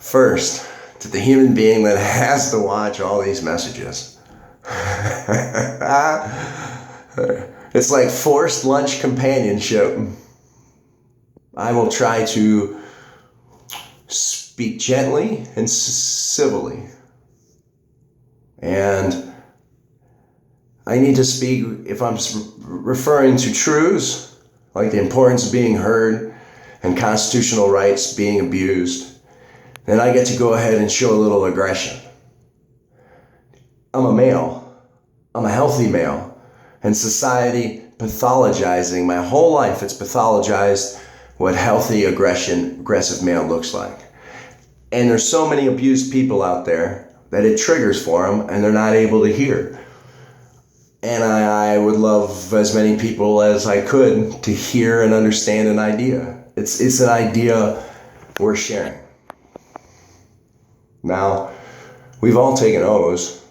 First, to the human being that has to watch all these messages. It's like forced lunch companionship. I will try to speak gently and civilly. And I need to speak, if I'm referring to truths, like the importance of being heard and constitutional rights being abused, then I get to go ahead and show a little aggression. I'm a male. I'm a healthy male. And society pathologizing, my whole life it's pathologized what healthy aggressive male looks like. And there's so many abused people out there that it triggers for them and they're not able to hear. And I would love as many people as I could to hear and understand an idea. It's an idea worth sharing. Now, we've all taken oaths.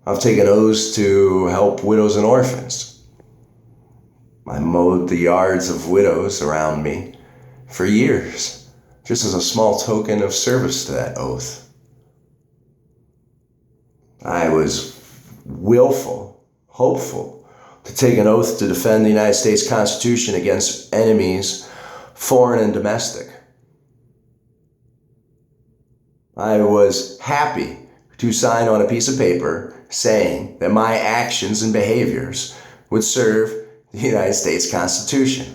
I've taken oaths to help widows and orphans. I mowed the yards of widows around me for years, just as a small token of service to that oath. I was willful, hopeful, to take an oath to defend the United States Constitution against enemies, foreign and domestic. I was happy to sign on a piece of paper saying that my actions and behaviors would serve the United States Constitution.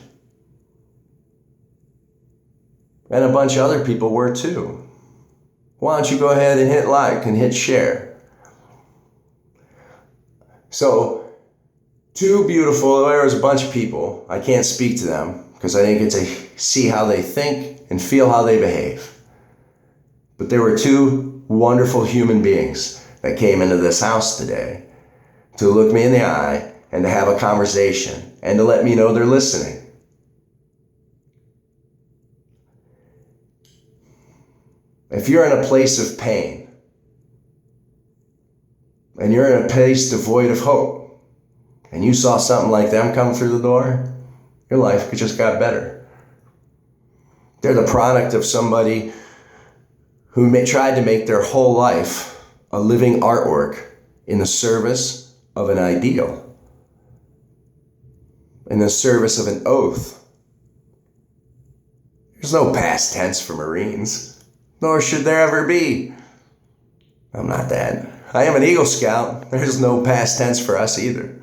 And a bunch of other people were too. Why don't you go ahead and hit like and hit share? So, there was a bunch of people. I can't speak to them because I didn't get to see how they think and feel how they behave. But there were two wonderful human beings that came into this house today to look me in the eye and to have a conversation and to let me know they're listening. If you're in a place of pain and you're in a place devoid of hope and you saw something like them come through the door, your life just got better. They're the product of somebody who tried to make their whole life a living artwork in the service of an ideal, in the service of an oath. There's no past tense for Marines, nor should there ever be. I'm not that. I am an Eagle Scout. There's no past tense for us either.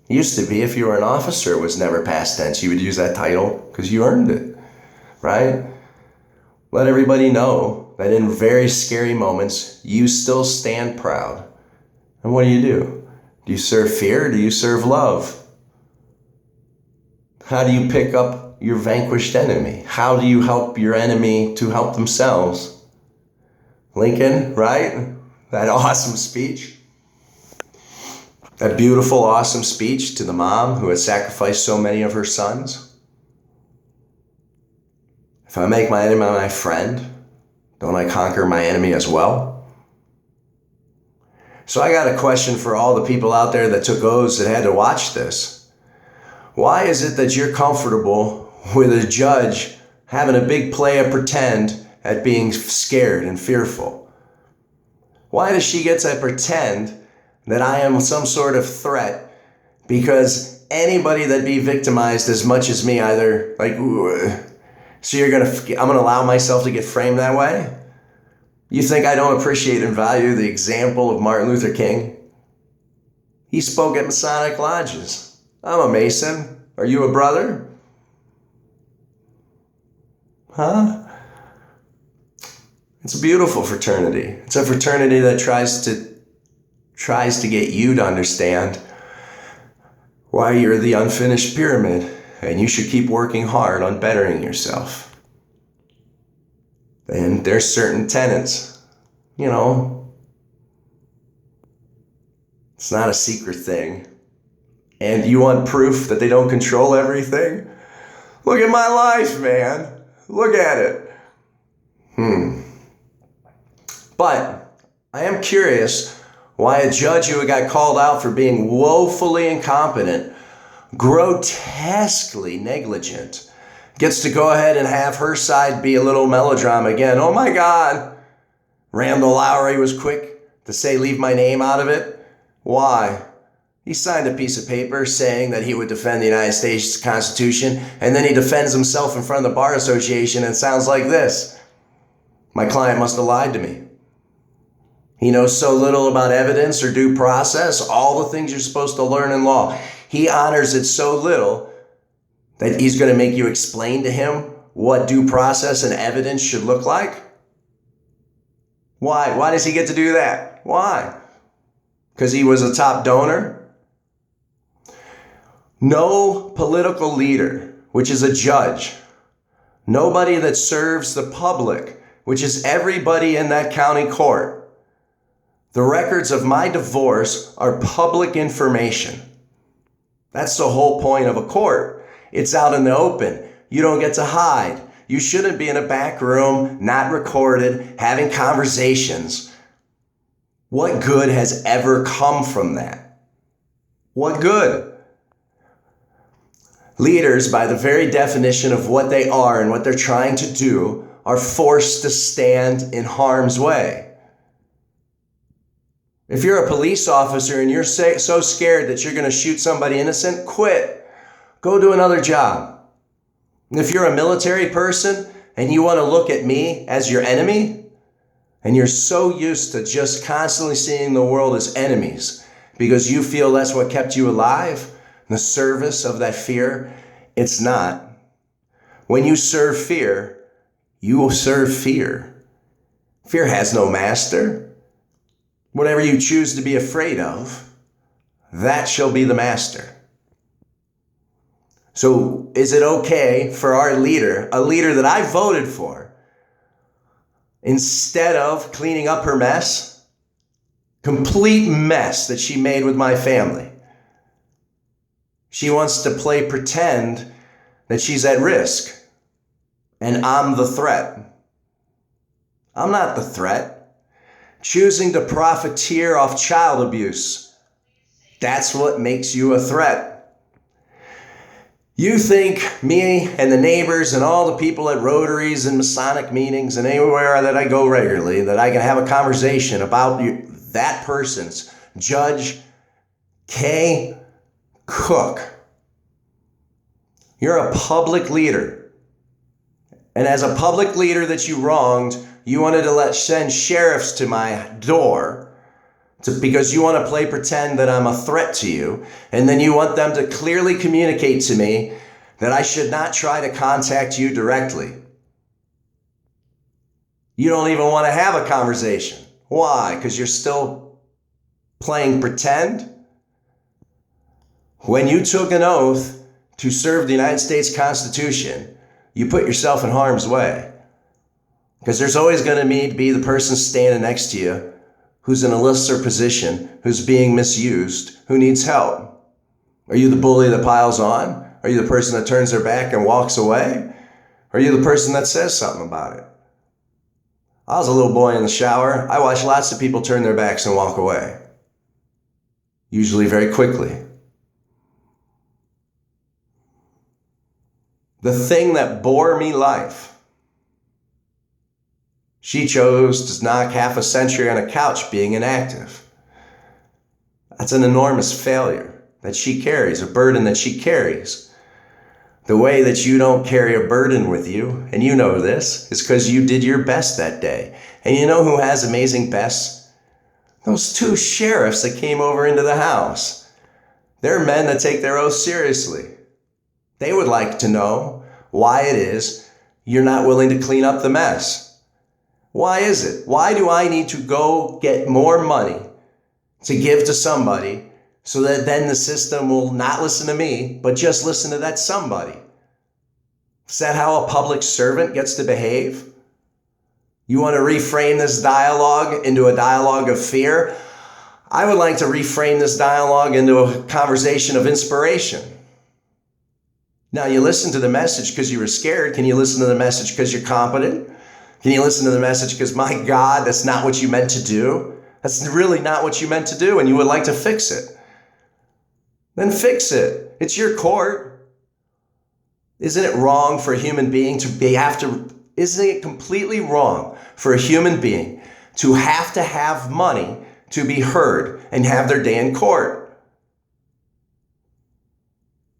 It used to be if you were an officer, it was never past tense. You would use that title because you earned it, right? Let everybody know that in very scary moments, you still stand proud. And what do? Do you serve fear or do you serve love? How do you pick up your vanquished enemy? How do you help your enemy to help themselves? Lincoln, right? That awesome speech. That beautiful, awesome speech to the mom who had sacrificed so many of her sons. If I make my enemy my friend, don't I conquer my enemy as well? So I got a question for all the people out there that took oaths that had to watch this. Why is it that you're comfortable with a judge having a big play of pretend at being scared and fearful? Why does she get to pretend that I am some sort of threat? Because anybody that be victimized as much as me, either like, so I'm gonna allow myself to get framed that way? You think I don't appreciate and value the example of Martin Luther King? He spoke at Masonic lodges. I'm a Mason. Are you a brother? Huh? It's a beautiful fraternity. It's a fraternity that tries to get you to understand why you're the unfinished pyramid and you should keep working hard on bettering yourself. And there's certain tenets, it's not a secret thing. And you want proof that they don't control everything? Look at my life, man. Look at it. But I am curious why a judge who got called out for being woefully incompetent, grotesquely negligent, gets to go ahead and have her side be a little melodrama again. Oh my God, Randall Lowry was quick to say, leave my name out of it. Why? He signed a piece of paper saying that he would defend the United States Constitution, and then he defends himself in front of the Bar Association and sounds like this. My client must have lied to me. He knows so little about evidence or due process, all the things you're supposed to learn in law. He honors it so little that he's going to make you explain to him what due process and evidence should look like? Why? Why does he get to do that? Why? Because he was a top donor? No political leader, which is a judge, nobody that serves the public, which is everybody in that county court. The records of my divorce are public information. That's the whole point of a court. It's out in the open. You don't get to hide. You shouldn't be in a back room, not recorded, having conversations. What good has ever come from that? What good? Leaders, by the very definition of what they are and what they're trying to do, are forced to stand in harm's way. If you're a police officer and you're so scared that you're going to shoot somebody innocent, quit. Go do another job. And if you're a military person and you want to look at me as your enemy, and you're so used to just constantly seeing the world as enemies because you feel that's what kept you alive, the service of that fear, it's not. When you serve fear, you will serve fear. Fear has no master. Whatever you choose to be afraid of, that shall be the master. So is it okay for our leader, a leader that I voted for, instead of cleaning up her mess, complete mess that she made with my family, she wants to play pretend that she's at risk and I'm the threat. I'm not the threat. Choosing to profiteer off child abuse, that's what makes you a threat. You think me and the neighbors and all the people at Rotaries and Masonic meetings and anywhere that I go regularly, that I can have a conversation about that person's Judge K. Cook. You're a public leader. And as a public leader that you wronged, you wanted to send sheriffs to my door because you want to play pretend that I'm a threat to you. And then you want them to clearly communicate to me that I should not try to contact you directly. You don't even want to have a conversation. Why? Because you're still playing pretend? When you took an oath to serve the United States Constitution, you put yourself in harm's way. Because there's always going to be the person standing next to you who's in a lesser position, who's being misused, who needs help. Are you the bully that piles on? Are you the person that turns their back and walks away? Or are you the person that says something about it? I was a little boy in the shower. I watched lots of people turn their backs and walk away. Usually very quickly. The thing that bore me life, she chose to knock half a century on a couch being inactive. That's an enormous failure that she carries, a burden that she carries. The way that you don't carry a burden with you, and you know this, is because you did your best that day. And you know who has amazing bests? Those two sheriffs that came over into the house. They're men that take their oath seriously. They would like to know why it is you're not willing to clean up the mess. Why is it? Why do I need to go get more money to give to somebody so that then the system will not listen to me, but just listen to that somebody? Is that how a public servant gets to behave? You want to reframe this dialogue into a dialogue of fear? I would like to reframe this dialogue into a conversation of inspiration. Now, you listen to the message because you were scared. Can you listen to the message because you're competent? Can you listen to the message because, my God, that's not what you meant to do? That's really not what you meant to do, and you would like to fix it. Then fix it. It's your court. Isn't it wrong for a human being isn't it completely wrong for a human being to have money to be heard and have their day in court,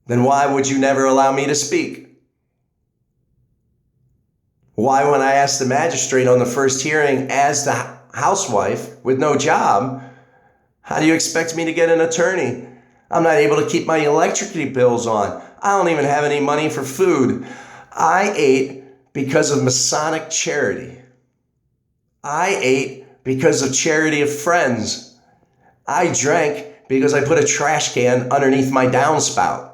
then why would you never allow me to speak? Why, when I asked the magistrate on the first hearing as the housewife with no job, how do you expect me to get an attorney? I'm not able to keep my electricity bills on. I don't even have any money for food. I ate because of Masonic charity. I ate because of charity of friends. I drank because I put a trash can underneath my downspout.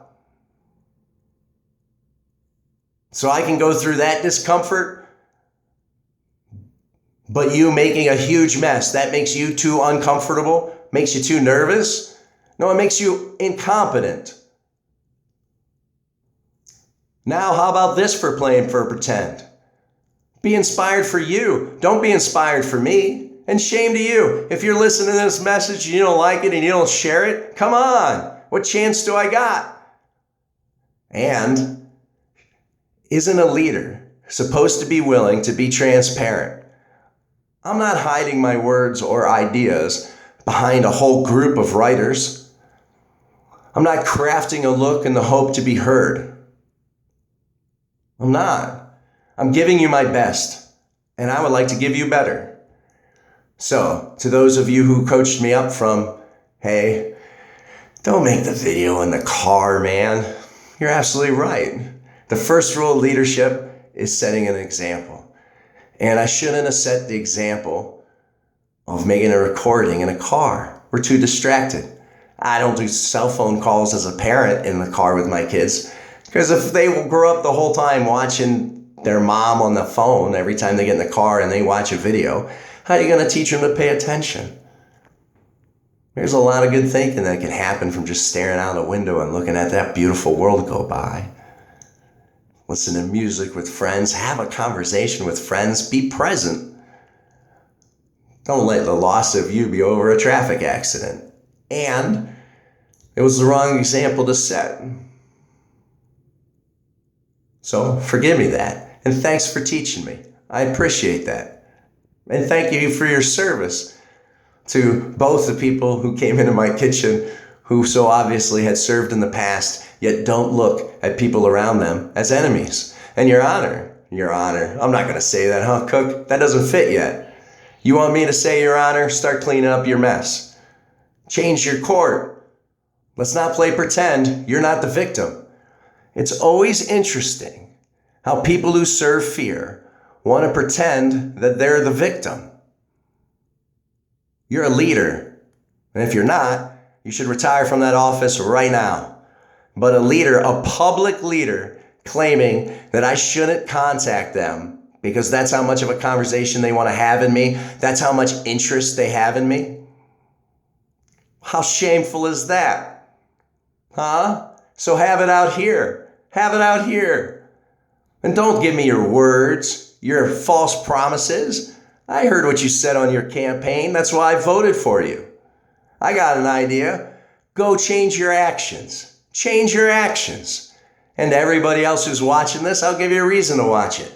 So I can go through that discomfort, but you making a huge mess, that makes you too uncomfortable, makes you too nervous? No, it makes you incompetent. Now, how about this for playing for pretend? Be inspired for you. Don't be inspired for me. And shame to you. If you're listening to this message and you don't like it and you don't share it, come on. What chance do I got? And isn't a leader supposed to be willing to be transparent? I'm not hiding my words or ideas behind a whole group of writers. I'm not crafting a look in the hope to be heard. I'm not. I'm giving you my best, and I would like to give you better. So, to those of you who coached me up from, hey, don't make the video in the car, man. You're absolutely right. The first rule of leadership is setting an example. And I shouldn't have set the example of making a recording in a car. We're too distracted. I don't do cell phone calls as a parent in the car with my kids, because if they grow up the whole time watching their mom on the phone every time they get in the car and they watch a video, how are you going to teach them to pay attention? There's a lot of good thinking that can happen from just staring out the window and looking at that beautiful world go by. Listen to music with friends, have a conversation with friends, be present. Don't let the loss of you be over a traffic accident. And it was the wrong example to set. So forgive me that, and thanks for teaching me. I appreciate that. And thank you for your service to both the people who came into my kitchen who so obviously had served in the past, yet don't look at people around them as enemies. And Your Honor, I'm not going to say that, huh, Cook? That doesn't fit yet. You want me to say, Your Honor, start cleaning up your mess. Change your court. Let's not play pretend. You're not the victim. It's always interesting how people who serve fear want to pretend that they're the victim. You're a leader, and if you're not, you should retire from that office right now. But a leader, a public leader, claiming that I shouldn't contact them because that's how much of a conversation they want to have in me, that's how much interest they have in me. How shameful is that? Huh? So have it out here. Have it out here. And don't give me your words, your false promises. I heard what you said on your campaign. That's why I voted for you. I got an idea. Go change your actions. Change your actions. And to everybody else who's watching this, I'll give you a reason to watch it.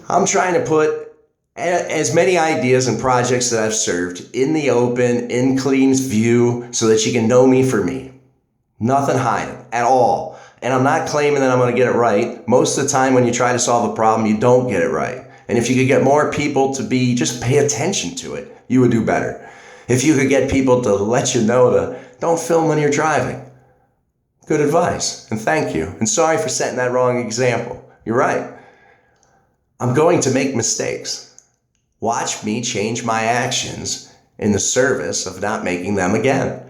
I'm trying to put as many ideas and projects that I've served in the open, in clean view, so that you can know me for me. Nothing hiding at all. And I'm not claiming that I'm going to get it right. Most of the time when you try to solve a problem, you don't get it right. And if you could get more people to just pay attention to it, you would do better. If you could get people to let you know to don't film when you're driving. Good advice, and thank you. And sorry for setting that wrong example. You're right. I'm going to make mistakes. Watch me change my actions in the service of not making them again.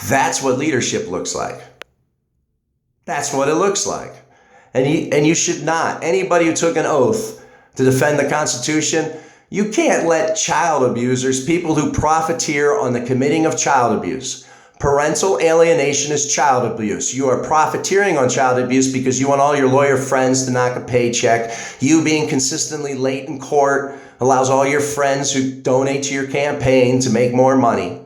That's what leadership looks like. That's what it looks like. And you should not. Anybody who took an oath to defend the Constitution, you can't let child abusers, people who profiteer on the committing of child abuse. Parental alienation is child abuse. You are profiteering on child abuse because you want all your lawyer friends to knock a paycheck. You being consistently late in court allows all your friends who donate to your campaign to make more money.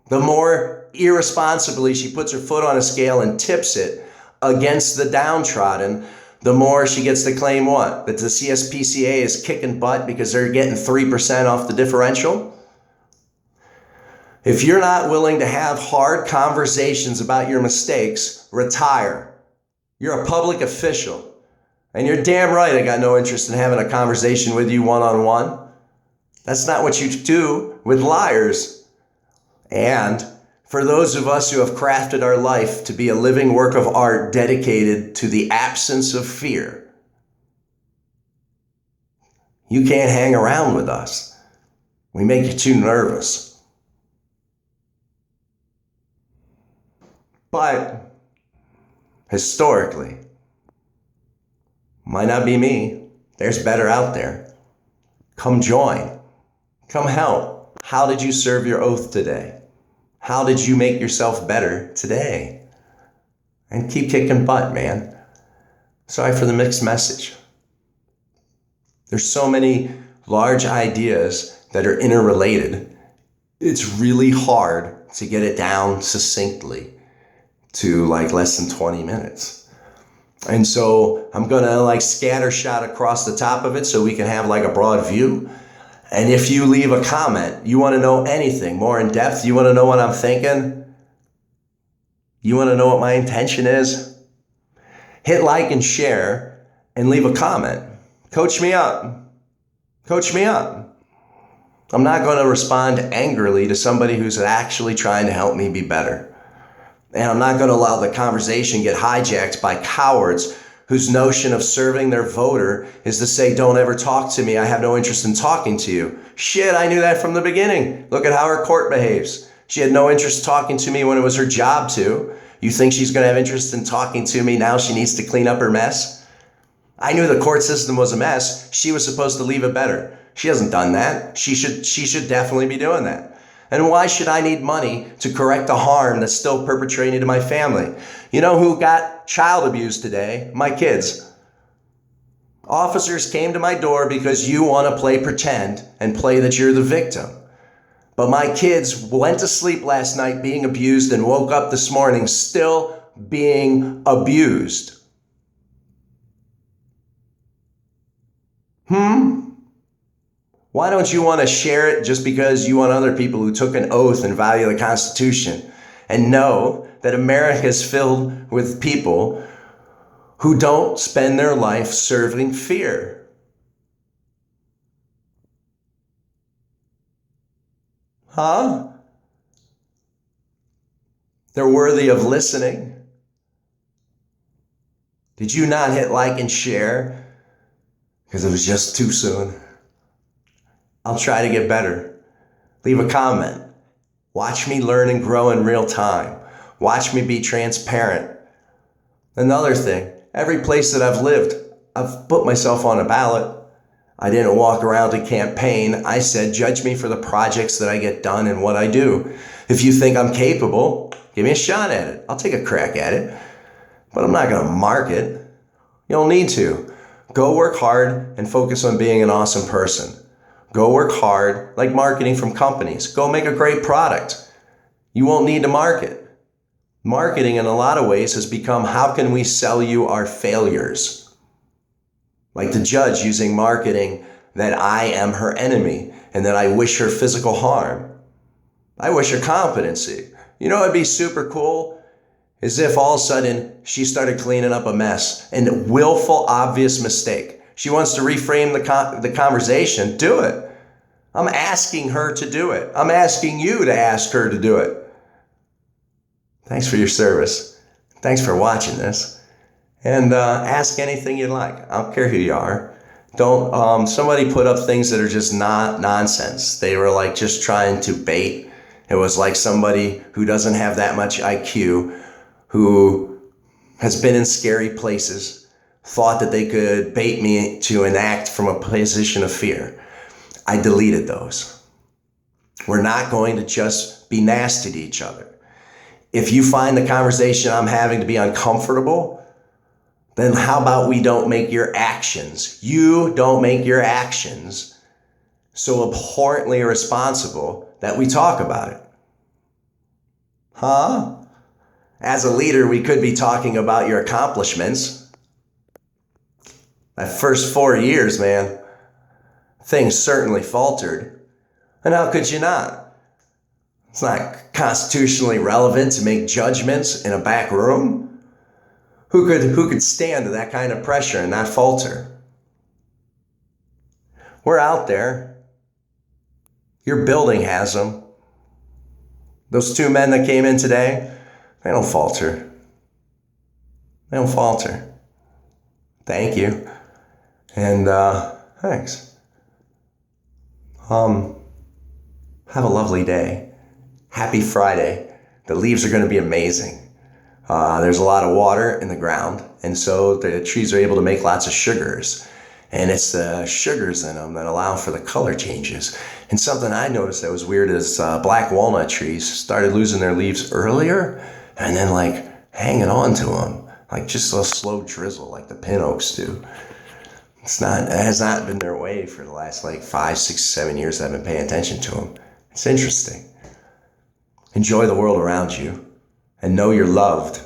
The more irresponsibly she puts her foot on a scale and tips it against the downtrodden, the more she gets to claim what? That the CSPCA is kicking butt because they're getting 3% off the differential? If you're not willing to have hard conversations about your mistakes, retire. You're a public official. And you're damn right I got no interest in having a conversation with you one-on-one. That's not what you do with liars. And for those of us who have crafted our life to be a living work of art dedicated to the absence of fear, you can't hang around with us. We make you too nervous. But historically, might not be me. There's better out there. Come join. Come help. How did you serve your oath today? How did you make yourself better today? And keep kicking butt, man. Sorry for the mixed message. There's so many large ideas that are interrelated. It's really hard to get it down succinctly to like less than 20 minutes. And so I'm gonna like scattershot across the top of it so we can have like a broad view. And if you leave a comment, you wanna know anything more in depth, you wanna know what I'm thinking, you wanna know what my intention is, hit like and share and leave a comment. Coach me up. Coach me up. I'm not gonna respond angrily to somebody who's actually trying to help me be better. And I'm not going to allow the conversation get hijacked by cowards whose notion of serving their voter is to say, don't ever talk to me. I have no interest in talking to you. Shit, I knew that from the beginning. Look at how her court behaves. She had no interest talking to me when it was her job to. You think she's going to have interest in talking to me now she needs to clean up her mess? I knew the court system was a mess. She was supposed to leave it better. She hasn't done that. She should definitely be doing that. And why should I need money to correct the harm that's still perpetrating to my family? You know who got child abuse today? My kids. Officers came to my door because you want to play pretend and play that you're the victim. But my kids went to sleep last night being abused and woke up this morning still being abused. Why don't you want to share it just because you want other people who took an oath and value the Constitution and know that America is filled with people who don't spend their life serving fear? Huh? They're worthy of listening. Did you not hit like and share because it was just too soon? I'll try to get better. Leave a comment. Watch me learn and grow in real time. Watch me be transparent. Another thing, every place that I've lived, I've put myself on a ballot. I didn't walk around to campaign. I said, judge me for the projects that I get done and what I do. If you think I'm capable, give me a shot at it. I'll take a crack at it. But I'm not going to mark it. You don't need to. Go work hard and focus on being an awesome person. Go work hard, like marketing from companies. Go make a great product. You won't need to market. Marketing in a lot of ways has become, how can we sell you our failures? Like the judge using marketing that I am her enemy and that I wish her physical harm. I wish her competency. You know what'd be super cool? Is if all of a sudden she started cleaning up a mess, and willful, obvious mistake. She wants to reframe the conversation. Do it. I'm asking her to do it. I'm asking you to ask her to do it. Thanks for your service. Thanks for watching this. And ask anything you'd like. I don't care who you are. Don't. Somebody put up things that are just not nonsense. They were like just trying to bait. It was like somebody who doesn't have that much IQ, who has been in scary places, thought that they could bait me to enact from a position of fear. I deleted those. We're not going to just be nasty to each other. If you find the conversation I'm having to be uncomfortable, then how about we don't make your actions, you don't make your actions so abhorrently irresponsible that we talk about it? Huh? As a leader, we could be talking about your accomplishments. That first 4 years, man, things certainly faltered. And how could you not? It's not constitutionally relevant to make judgments in a back room. Who could stand that kind of pressure and not falter? We're out there. Your building has them. Those 2 men that came in today, they don't falter. They don't falter. Thank you. And thanks. Have a lovely day. Happy Friday. The leaves are going to be amazing. There's a lot of water in the ground, and so the trees are able to make lots of sugars. And it's the sugars in them that allow for the color changes. And something I noticed that was weird is black walnut trees started losing their leaves earlier and then like hanging on to them, like just a slow drizzle like the pin oaks do. It has not been their way for the last like 5, 6, 7 years that I've been paying attention to them. It's interesting. Enjoy the world around you and know you're loved.